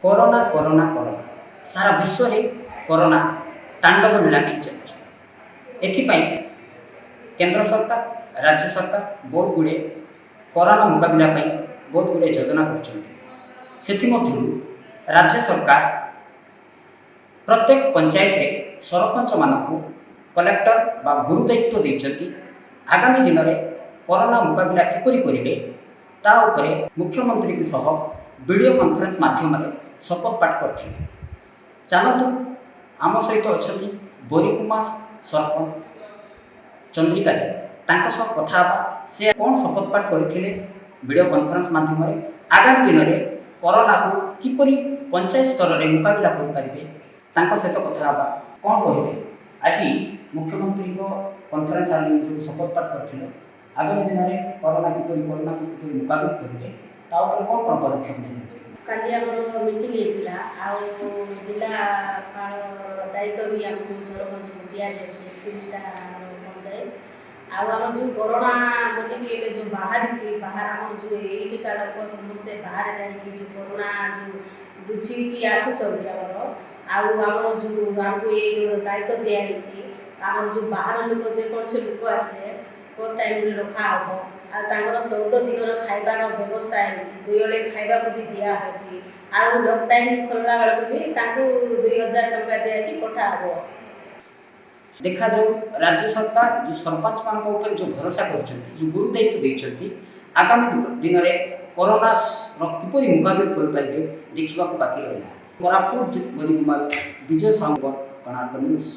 Corona corona corona सारा विश्व रे कोरोना तांडव लीला चलती। एथिपाई केंद्र सरकार राज्य सरकार बहुत गुड़े कोरोना मुकाबला बहुत गुड़े योजना कर राज्य सरकार प्रत्येक पंचायत रे सरपंच मानक कलेक्टर बा गुरु दायित्व देइछथि। आगामी दिन में कोरोना मुकाबला किपरि करिवे ता उपरे मुख्यमंत्री के सह वीडियो कॉन्फ्रेंस माध्यम शपथ पाठ करथिले। चलतु आम सहित अच्छा बोरीकुमा सरपंच चंद्रिका जी सह कथा से कौन शपथ पाठ करते वीडियो कॉन्फ्रेंस माध्यम आगामी दिन में कोरोना को किपरि पंचायत स्तर में मुकाबला करें सहित कथा कौन कहे। आज मुख्यमंत्री को कॉन्फ्रेंस जो शपथ पाठ करते आगामी दिन में कोरोना को किपरि मुकाबला करेंगे कौन कौन पदक्षेप नेबे। काली आमर मीटिंग होता जिलापाल दायित्व भी आम सरपंच को दि जाए 30टा पंचायत आम जो कोरोना बोलिकी जो बाहरी बाहर आम जो एटिका लोक समस्ते बाहर जाकि जो कोरोना जो बुझी आसुँच आम जो आमको ये जो दायित्व दिखाई आम जो बाहर लोक जेकोसी लोक आसे क्वारंटाइन रखा हम आर 14 दिन खाइबार व्यवस्था है 2 वेले खाइबा भी दिखाई आउ लॉकडाउन खोलला बेलू भी 2000 टंका दिया पठा हम। देखा जाऊ राज्य सरकार जो सरपंच मान ऊपर जो भरोसा कर जो गुरु दायित्व देते आगामी दिन में कोरोना किपरि मुकाबला करेंगे देखा बाकी रहा। कोरापुट बोरीकुमार विजय साहू कोणार्क न्यूज।